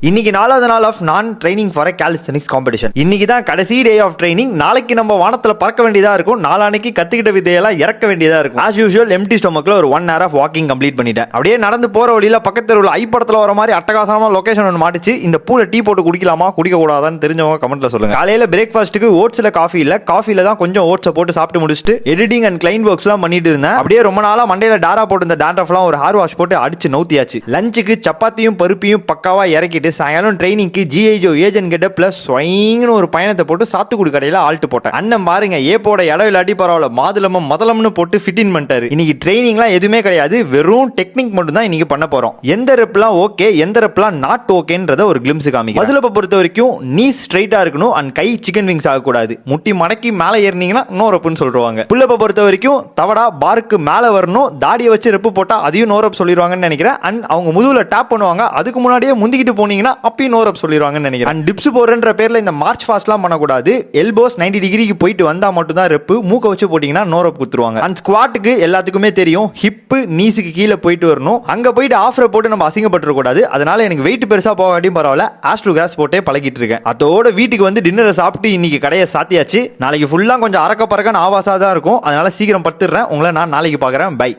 இன்னைக்கு 4வது நாள் ஆஃப் நான் ட்ரைனிங் ஃபார் காலிஸ்தெனிக்ஸ் காம்படிஷன். இன்னைக்கு தான் கடைசி டே ஆஃப் ட்ரைனிங். நாளைக்கு நம்ம வானத்துல பறக்க வேண்டியதா இருக்கும். நாளானைக்கு கத்துக்கிட்ட விதையெல்லாம் இறக்க வேண்டியதா இருக்கும். ஆஸ் யூஷுவல் எம்டி ஸ்டொமக்ல ஒரு 1 hour ஆஃப் வாக்கிங் கம்ப்ளீட் பண்ணிட்டேன். அப்படியே நடந்து போற வழியில பக்கத்து தெருவில் ஐப்படத்துல வர மாதிரி அட்டகாசமா லொகேஷன் ஒன்று மாட்டிச்சு. இந்த பூல டீ போட்டு குடிக்கலாமா குடிக்க கூடாதான்னு தெரிஞ்சவங்க கமெண்ட்ல சொல்லுங்க. காலையில பிரேக்ஃபாஸ்ட்டுக்கு ஓட்ஸ்ல காஃபி இல்ல, காஃபில தான் கொஞ்சம் ஓட்ஸை போட்டு சாப்பிட்டு முடிச்சுட்டு எடிட்டிங் அண்ட் கிளைண்ட் ஒர்க்ஸ்லாம் பண்ணிட்டு இருந்தேன். அப்படியே ரொம்ப நாளா மண்டையில டாரா போட்டு இந்த டாண்ட்ரஃப்லாம் ஒரு ஹேர் வாஷ் போட்டு அடிச்சு நவுத்தியாச்சு. லஞ்சுக்கு சப்பாத்தியும் பருப்பியும் பக்காவா இறக்கிட்டு சாயங்காலம் ட்ரைனிங் ஜிஐஜோ ஏஜென்ட் கிட்ட பிளஸ் ஸ்வைங்னு ஒரு பயணத்தை போட்டு சாத்துக்குடி கடையில ஆல்ட்டு போட்டேன். அண்ணன் பாருங்க ஏப்போட இடம் இல்லாட்டி பரவாயில்ல முதலமும் முதலம்னு போட்டு ஃபிட்டின் பண்ணிட்டாரு. இன்னைக்கு ட்ரைனிங்லாம் எதுவுமே கிடையாது, வெறும் டெக்னிக் மட்டும் தான் இன்னைக்கு பண்ண போறோம். எந்த ரெப்லாம் ஓகே எந்த ரெப்லாம் நாட் ஓகேன்றத ஒரு கிளிம்ஸ் காமிக்க. மசிலப்பை பொறுத்த வரைக்கும் நீஸ் ஸ்ட்ரைட்டா இருக்கணும் அண்ட் கை சிக்கன் விங்ஸ் ஆகக்கூடாது. முட்டி மடக்கி மேலே ஏறினீங்கன்னா நோ ரெப்புன்னு சொல்றாங்க. புல்லப்பை பொறுத்த வரைக்கும் தவடா பாருக்கு மேலே வரணும். தாடியை வச்சு ரெப்பு போட்டா அதையும் நோ ரெப் சொல்லிடுவாங்கன்னு நினைக்கிறேன். அண்ட் அவங்க முதுகுல டேப் பண்ணுவாங்க, அதுக்கு முன்னாடியே முந்திக்கிட்டு போனீங்கன்னா அப்பயும் நோ ரெப் சொல்லிடுவாங்கன்னு நினைக்கிறேன். அண்ட் டிப்ஸ் போடுறன்ற பேர்ல இந்த மார்ச் ஃபாஸ்ட்லாம் பண்ணக்கூடாது. எல்போஸ் 90 டிகிரிக்கு போயிட்டு வந்தா மட்டும் தான் ரெப்பு. மூக்க வச்சு போட்டீங்கன்னா நோ ரெப் குத்துருவாங்க. அண்ட் ஸ்குவாட்டுக்கு எல்லாத்துக்குமே தெரியும் ஹிப்பு நீஸுக்கு கீழே போயிட்டு வரணும். அங்க போயிட்டு ஆஃப் ரெப் போட்டு நம்ம அசிங்கப்பட்டுற கூடாது. அதனால எனக்கு வெயிட் பெருசா போகாட்டியும் பரவாயில்ல, ஆஸ்ட்ரோ கிராஸ் போட்டே பழகிட்டு இருக்கேன். அதோட வீட்டுக்கு வந்து டின்னரை சாப்பிட்டு இன்னைக்கு கடையை சாத்தியாச்சு. நாளைக்கு ஃபுல்லா கொஞ்சம் அரக்க பறக்க ஆவாசா தான் இருக்கும். அதனால சீக்கிரம் படுத்துடுறேன். உங்களை நான் நாளைக்கு பார்க்குறேன். பை.